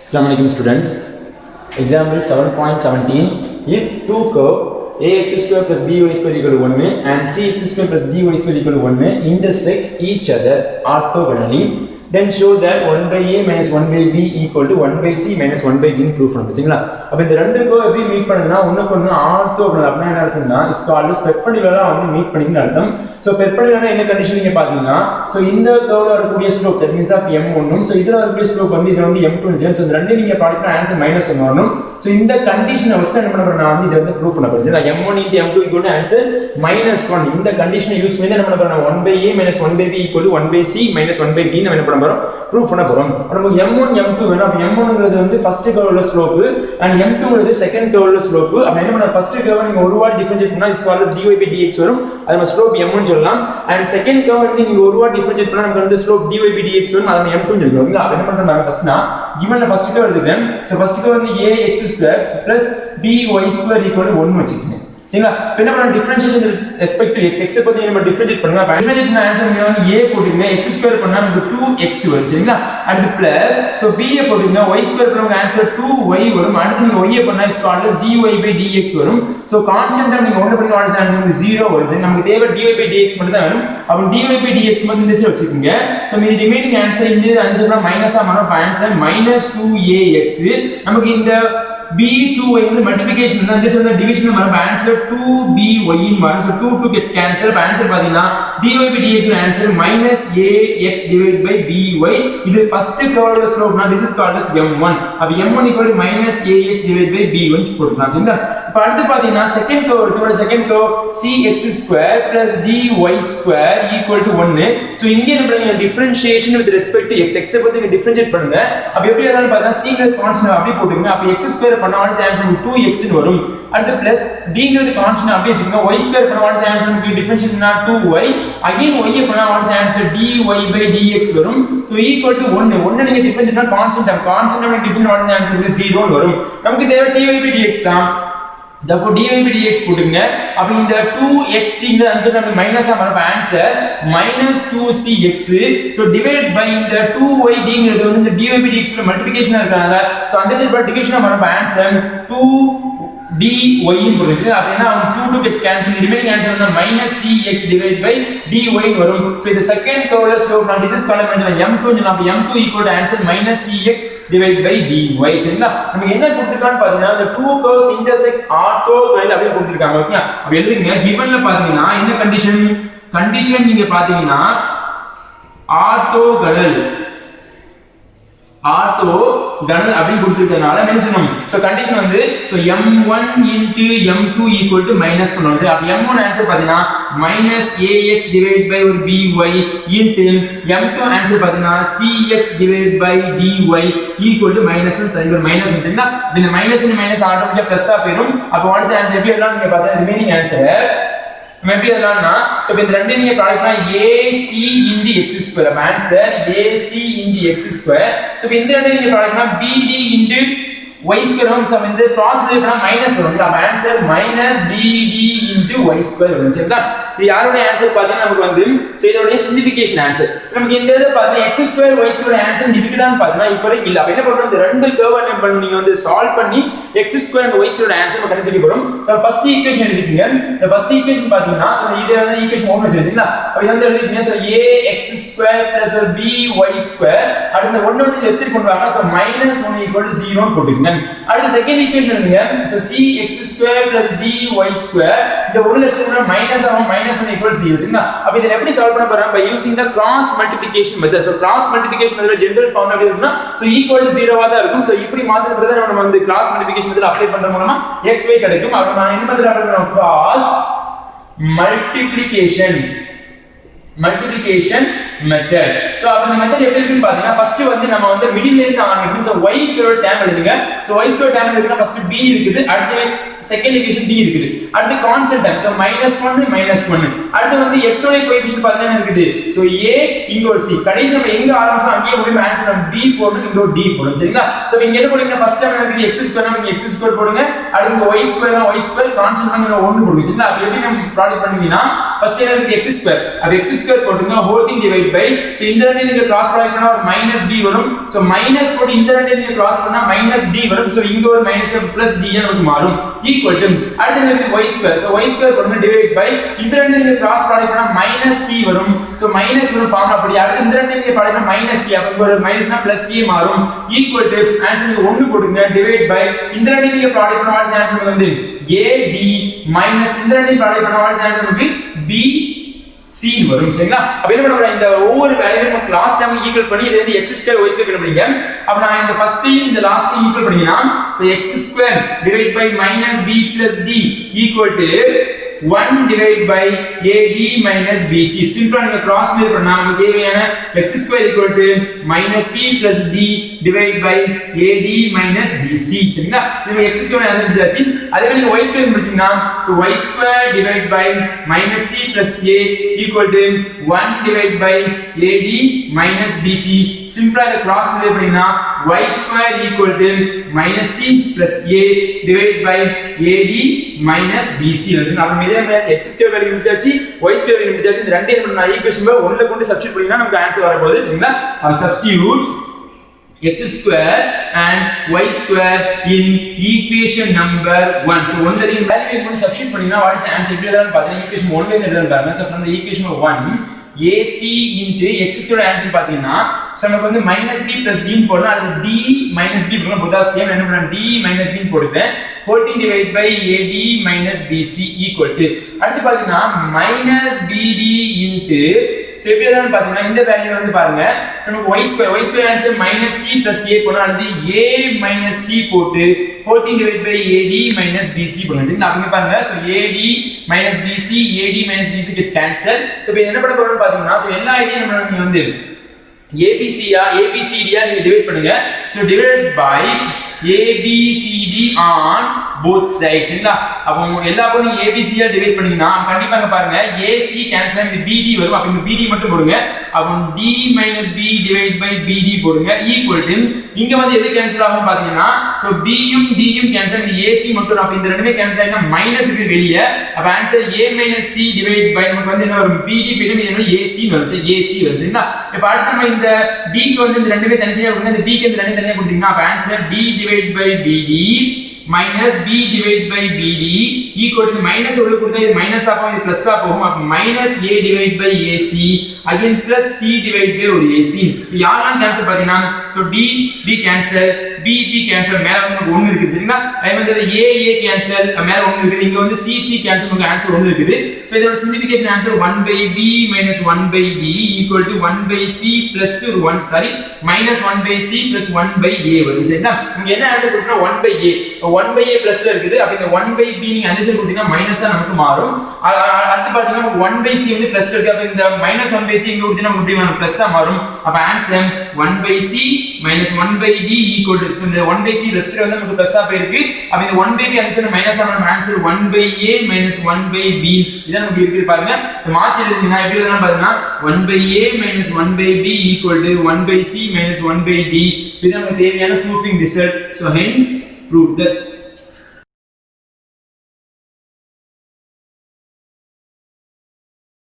Assalamualaikum students. Example 7.17. If two curve ax square plus by square equal to 1 and cx square plus dy square equal to 1 intersect each other orthogonally, then show that 1 by a minus 1 by b equal to 1 by c minus 1 by d proof பண்ணுங்க. அப்ப இந்த ரெண்டு கோ எப்படி meet பண்ணுதுன்னா ஒண்ணுக்கு ஒண்ணு orthogonal அப்படினா என்ன அர்த்தம்னா இஸ் கால்ட் பெர்பெண்டிகுலரா வந்து மீட் பண்ணிக்குன்னு அர்த்தம். சோ பெர்பெண்டிகுலரா என்ன கண்டிஷன் நீங்க பாத்தீங்கன்னா சோ இந்த கர்வ்ல வரக்கூடிய slope that means of m1 so இதுல வரக்கூடிய ஸ்லோப் வந்து இது வந்து m2 சோ இந்த ரெண்டையும் நீங்க ப்ராடக்ட்னா ஆன்சர் -1 வரணும். சோ இந்த கண்டிஷனை வச்சு என்ன பண்ண போறேன் நான் வந்து இத வந்து ப்ரூஃப் பண்ண போறேன். m1 * m2 = answer -1. இந்த கண்டிஷனை யூஸ் பண்ணி என்ன பண்ண போறேன் 1 by a minus 1 by b = 1 by c minus 1 by d நம்ம என்ன பண்ண போறோம் ப்ரூஃப் பண்ண போறோம். நமக்கு m1 m2 வேணும். அப்ப m1ங்கிறது வந்து ஃபர்ஸ்ட் கர்வ்ல ஸ்லோப் and m2ங்கிறது செகண்ட் கர்வ்ல ஸ்லோப். அப்ப என்ன பண்ண ஃபர்ஸ்ட் கர்வ் நீங்க ஒரு வாட் டிஃபரன்ஷியேட் பண்ணா is called dy by dx வரும். அது நம்ம ஸ்லோப் m1 சொல்லலாம். and செகண்ட் கர்வ் நீங்க ஒரு வாட் டிஃபரன்ஷியேட் பண்ணா நமக்கு வந்து ஸ்லோப் dy by dx வரும். அத m2 சொல்லுவாங்க. அப்ப என்ன பண்றோம் நாங்க ஃபர்ஸ்ட்னா givenல ஃபர்ஸ்ட் கர்வ் எடுத்துக்கிறேன். சோ ஃபர்ஸ்ட் கர்வ் வந்து ax² + by² = 1 வச்சுக்கங்க. சரிங்களா? என்ன பண்ண differentiation respect to x x பத்தி நம்ம டிஃபரன்ஷியேட் பண்ணுங்க. அப்ப டிஃபரன்ஷியேட் பண்ண ஆன்சர் நீங்க வந்து a போடுங்க. x² பண்ணா நமக்கு 2x வரும். சரிங்களா? அடுத்து பிளஸ் சோ b போடுங்க. y² பண்ணா நமக்கு ஆன்சர் 2y வரும். அடுத்து நீங்க y பண்ணா is called dy by dx வரும். சோ கான்ஸ்டன்ட்டா நீங்க ஒண்ணு பண்ணி வாட்ஸ் ஆன்சர் வந்து 0 வரும். நமக்கு தேவை dy by dx மட்டும் தான் வேணும். அப்ப dy by dx மட்டும் இந்த சைடு வச்சுக்கோங்க. சோ மீதி ரிமைனிங் ஆன்சர் இந்த ஆன்சர் பண்ணா மைனஸா மாறும். அப்ப ஆன்சர் -2ax. நமக்கு இந்த b2y வந்து மல்டிப்ளிகேஷன் தான் this வந்து டிவிஷன் நம்ம ஆன்சர் 2by இன் வரும். So 2 to get cancel. Answer பாத்தீங்கன்னா dy by dx ல answer -ax divided by by. இது first கர்வ்ல ஸ்லோப்னா this is called as m1. அப்ப m1 = -ax divided by b1 போட்டுக்கலாம். சரிங்களா? இப்ப அடுத்து பாத்தீங்கன்னா செகண்ட் கர்வ் எடுத்தோட second curve cx² + dy² = 1. So இங்க என்ன பண்றீங்க differentiation with respect to x x பத்தி டிஃபரன்ஷியேட் பண்ணுங்க. அப்ப எப்படி இருந்தாலும் பார்த்தா c ங்கிறது கான்ஸ்டன்ட் அப்படியே போடுங்க. அப்ப x² பண்ணா ஆன்சர் 2x ன்னு வரும். அடுத்து பிளஸ் d ங்கிறது கான்ஸ்டன்ட் அப்படியே வச்சுக்கோங்க. y² பண்ணா ஆன்சர் டிஃபரன்ஷியேட் பண்ணா 2y. அகைன் y பண்ணா ஆன்சர் dy by dx வரும். So equal to 1. 1 நீங்க டிஃபரன்ஷியேட் பண்ணா கான்ஸ்டன்ட் நம்ம டிஃபரன்ஷியேட் ஆன்சர் 0 ன்னு வரும். நமக்கு தேவை dy by dx தான். therefore dy by dx போடுங்க. அப்ப இந்த 2x இந்த ஆன்சர் நமக்கு மைனஸா வரும். Answer -2cx. So divide by இந்த 2y d ங்கிறது வந்து இந்த dy by dx ல மல்டிப்ளிகேஷனா இருக்கனால சோ அந்த சைடு டிவிஷனா வரும். ஆன்சர் 2dy ன்னு போடுங்க. அப்படினா 2 to get cancel. Remaining answer வந்து -cx divided by dy வரும். சோ இது செகண்ட் கர்வ்ல ஸ்லோப் நான் டிஸ்கஸ் பண்ணல m2 ன்னு. அப்ப m2 = answer -cx divided by dy. சரிங்களா? நமக்கு என்ன கொடுத்திருக்கான்னு பாத்தீங்கன்னா the two curves intersect orthogonal அப்படி கொடுத்திருக்காங்க. ஓகே? அப்ப எழுதுங்க. givenல பாத்தீங்கன்னா என்ன கண்டிஷன் நீங்க பாத்தீங்கன்னா ஆர்த்தோகனல் அப்படி கொடுத்திருக்கனால மென்ஷனும். சோ கண்டிஷன் வந்து சோ m1 * m2 = -1. அப்ப m1 ஆன்சர் பாத்தீங்கன்னா -ax divided by by into m2 answer பாத்தீங்கன்னா cx divided by dy = -1. சரி -1 சரிங்களா? இந்த மைனஸ் இன் மைனஸ் ஆட்டோமேட்டிக்கா பிளஸ்ஸா போயிடும். அப்ப வாட்ஸ் ஆன்சர் எப்படி எழுதலாம் நீங்க பார்த்தா ரிமைனிங் ஆன்சர் எப்படி எழுதலாம்னா சோ இந்த ரெண்டு நீங்க ப்ராடக்ட்னா ac * x². அப்ப ஆன்சர் ac * x². சோ இந்த ரெண்டு நீங்க ப்ராடக்ட்னா bd * y² வரும். சோ இந்த கிராஸ் மல்டிப்ளை பண்ணா மைனஸ் வரும். அப்ப ஆன்சர் -bd * y² வரும். சரிங்களா? இது யாரோட ஆன்சர் பாத்தீங்கன்னா நமக்கு வந்து சோ இதோட சிம்பிளிஃபிகேஷன் ஆன்சர். நமக்கு இந்த இத பாத்தீங்கன்னா x² y² ஆன்சர் இருக்குதான்னு பாத்தீங்கன்னா இப்போதைக்கு இல்ல. அப்ப என்ன பண்றோம் இந்த ரெண்டு கர்வ் அட்டெம்ப்ட் பண்ணி நீங்க வந்து சால்வ் பண்ணி x² and y² ஆன்சர் கண்டுபிடிக்க போறோம். சோ ஃபர்ஸ்ட் ஈக்குவேஷன் எழுதிக்கங்க. இந்த ஃபர்ஸ்ட் ஈக்குவேஷன் பாத்தீங்கன்னா சோ இது வந்து ஈக்குவேஷன் 1 வச்சிருக்கீங்களா? அப்ப இது வந்து எழுதிக்கங்க. So ax² + by². அடுத்து 1 வந்து லெஃப்ட் சைடு கொண்டு வாங்க. சோ -1 = 0 ன்னு போட்டுக்கங்க. அடுத்து செகண்ட் ஈக்குவேஷன் எழுதுங்க. So cx² + dy². இந்த 1 லெஃப்ட் சைடு மைனஸ் ஆகும். -1 = 0. சரிங்களா? அப்ப இத எப்படி சால்வ் பண்ண போறோம்? by using the cross multiplication method. so cross multiplication method general form எப்படி இருக்குன்னா so = 0 ஆ தான் இருக்கும். so இப்படி மாத்துறது நம்ம வந்து cross multiplication method அப்ளை பண்ற மூலமா xy கிடைக்கும். அப்ப நான் என்ன மெத்தட் அப்ளை பண்றோம்? cross multiplication method. சோ அப்ப இந்த மெத்தட் எப்படி இருக்குன்னு பாத்தீங்கன்னா ஃபர்ஸ்ட் வந்து நம்ம வந்து மிடில்ல இருந்து ஆரம்பிக்கும். சோ y² டேர்ம் எழுதுங்க. சோ y² டேர்ம் இருக்குன்னா ஃபர்ஸ்ட் b இருக்குது. அடுத்து செகண்ட் ஈக்குவேஷன் d இருக்குது. அடுத்து கான்ஸ்டன்ட் டேர்ம். சோ -1 அடுத்து வந்து x உடைய கோஎஃபிஷியன்ட் பாத்தீங்கன்னா இருக்குது. சோ a இங்க ஒரு c. கடைசி நம்ம எங்க ஆரம்பிச்சோம் அங்கேயே போய் ஆன்சர் நம்ம b போடணும். இங்க ஒரு d போடணும். சரிங்களா? சோ இங்க என்ன போடுங்க ஃபர்ஸ்ட் டைம் இருக்குது x² நம்ம x² போடுங்க. அடுத்து y² கான்ஸ்டன்ட் நம்ம 1 போடுங்க. சரிங்களா? அப்ப எப்படி நம்ம ப்ராடக்ட் பண்ணுவீங்கன்னா ஃபர்ஸ்ட் என்ன இருக்கு x². அப்ப x² square போட்டுங்க whole thing divide by so இந்த ரெண்டையும் நீங்க கிராஸ் ப்ராடக்ட் பண்ணா ஒரு மைனஸ் b வரும் so மைனஸ் போட்டு இந்த ரெண்டையும் நீங்க கிராஸ் பண்ணா மைனஸ் d வரும் so இங்க ஒரு மைனஸ் பிளஸ் d நமக்கு மாறும் ஈக்குவல் டு அடுத்து நமக்கு y square so y square போடுங்க டிவைட் பை இந்த ரெண்டையும் நீங்க கிராஸ் ப்ராடக்ட் பண்ணா மைனஸ் c வரும் so மைனஸ் வரும் ஃபார்முலா அப்படி அடுத்து இந்த ரெண்டையும் நீங்க ப்ராடக்ட் பண்ணா மைனஸ் c அப்ப ஒரு மைனஸ்னா பிளஸ் c மாறும் ஈக்குவல் டு ஆன்சர் நீங்க 1 போடுங்க டிவைட் பை இந்த ரெண்டையும் நீங்க ப்ராடக்ட் பண்ணா வாட்ஸ் ஆன்சர் வந்து ad மைனஸ் இந்த ரெண்டையும் ப்ராடக்ட் பண்ணா வாட்ஸ் ஆன்சர் வந்து b c வரும் சரிங்களா அப்ப என்ன பண்ண போறோம் இந்த ஒவ்வொரு வேல்யூவும் நமக்கு லாஸ்ட் டைம் ஈக்குவல் பண்ணி இது வந்து x ஸ்கொயர் y ஸ்கொயர் கண்டுபிடிங்க அப்ப நான் இந்த ஃபர்ஸ்ட் இந்த லாஸ்ட் ஈக்குவல் பண்ணீங்கன்னா so x square divide by minus b plus d equal to 1 divided by ad minus bc சிம்பிளா நீங்க கிராஸ் மல்டிப்ளை பண்ணா நமக்கு தேவையான x square equal to minus p plus d divided by ad minus bc சரிங்களா நீங்க x square கண்டுபிடிச்சாச்சு அதே மாதிரி y ஸ்கொயர் கண்டுபிடிச்சீங்கன்னா so y square divided by minus c plus a equal to 1 divided by ad minus bc சிம்பிளா இத cross multiply பண்ணீங்கன்னா y square equal to minus c plus a divided by ad minus bc வருது இதே மாதிரி x square value கண்டுபிடிச்சாச்சு y square value கண்டுபிடிச்சாச்சு இந்த ரெண்டையும் நம்ம ஈக்குவேஷன்ல 1 ல கொண்டு சப்ஸ்டிட்யூட் பண்ணினா நமக்கு ஆன்சர் வர போகுது சரிங்களா அப்ப substitute x square and y square in equation number 1 so 1 ல இந்த வேல்யூ கொண்டு சப்ஸ்டிட்யூட் பண்ணினா what is the answer இப்படி தான் பாத்தீங்க ஈக்குவேஷன் 1 ல இருந்து எழுதலாம் பாருங்க so from the equation 1 ac into x square answer பாத்தீங்கன்னா so நமக்கு வந்து -b + d போடலாம் அல்லது d - b போடலாம் both are same என்ன பண்ணலாம் d - b போடுவேன் 14 divided by ad minus bc equal to அடுத்து பாத்தீங்கன்னா -bd into so எப்படி எழுதலாம் பாத்தீங்கன்னா இந்த வேல்யூ வந்து பாருங்க so நமக்கு y square answer -c + a போடலாம் அல்லது a - c போட்டு 14 divided by ad minus bc போடலாம் சரிங்களா அப்படி பாருங்க so ad - bc ad - bc get cancel so இப்போ என்ன பண்ண போறோம்னு பாத்தீங்கன்னா so எல்லா ஐடியா நம்ம வந்து abc யா நீங்க டிவைட் பண்ணுங்க so divided by abcd on both sides சரிங்களா அப்போ எல்லா பக்கம் abc யா டிவைட் பண்ணீங்கன்னா கண்டிப்பா பாருங்க ac கேன்சல் ஆகி bd வரும் அப்ப இங்க bd மட்டும் போடுங்க அப்போ d - b divided by bd போடுங்க ஈக்குவல் டு இங்க வந்து எது கேன்சல் ஆகும் பாத்தீங்கன்னா சோ b யும் d யும் கேன்சல் ஆகி ac மட்டும் அப்ப இந்த ரெண்டுமே கேன்சல் ஆயினா மைனஸ் இருக்கு வெளிய அப்ப answer a - c divided by நமக்கு வந்து என்ன வரும் bd போயிடும் இது என்ன ac வருது ac வருது சரிங்களா இப்போ அடுத்து நம்ம இந்த d க்கு வந்து இந்த ரெண்டுமே தனித்தனியா கொடுங்க இந்த b க்கு இந்த ரெண்டுமே தனியா கொடுத்தீங்கன்னா அப்ப answer d divided by bd minus b divided by bd equal to minus உள்ள கொடுத்தா இது மைனஸ் ஆகும் இது பிளஸ் ஆ போகும் அப்ப minus a divided by ac again plus c divided by ஒரு ac யாரெல்லாம் கேன்சல் பாத்தீங்கன்னா so d cancel b cancel மேல வந்து நமக்கு 1 இருக்குது சரிங்களா அதே மாதிரி a கேன்சல் மேல 1 இருக்குது இங்க வந்து c கேன்சல் நமக்கு ஆன்சர் 1 இருக்குது சோ இதோட simplification answer 1 by b minus 1 by d equal to 1 by c plus 1 sorry minus 1 by c plus 1 by a வரும் சரிங்களா இங்க என்ன ஆன்சர் கொடுத்தா 1 by a 1 by a பிளஸ்ல இருக்குது அப்ப இந்த 1 by b நீங்க அந்த சைடு கொடுத்தீங்கன்னா மைனஸா நமக்கு மாறும் அடுத்து பாத்தீங்கன்னா நமக்கு 1 by c வந்து பிளஸ்ல இருக்கு அப்ப இந்த -1 by c இங்க கொடுத்தீங்கன்னா நமக்கு எப்படி வரும் பிளஸ்ஸா மாறும் அப்ப answer 1 by c minus 1 by d equal to so இந்த 1 by c லெஃப்ட் சைடு வந்து நமக்கு பிளஸ்ஸா போயிருக்கு அப்ப இந்த 1 by b ஆன்சர் மைனஸா நம்ம answer 1 by a minus 1 by b இத நமக்கு இருக்குது பாருங்க இந்த மாத்தி எழுதினா எப்படி எழுதலாம் பாருங்க 1 by a minus 1 by b equal to 1 by c minus 1 by d so இது நமக்கு தேவையான proofing result so hence proved that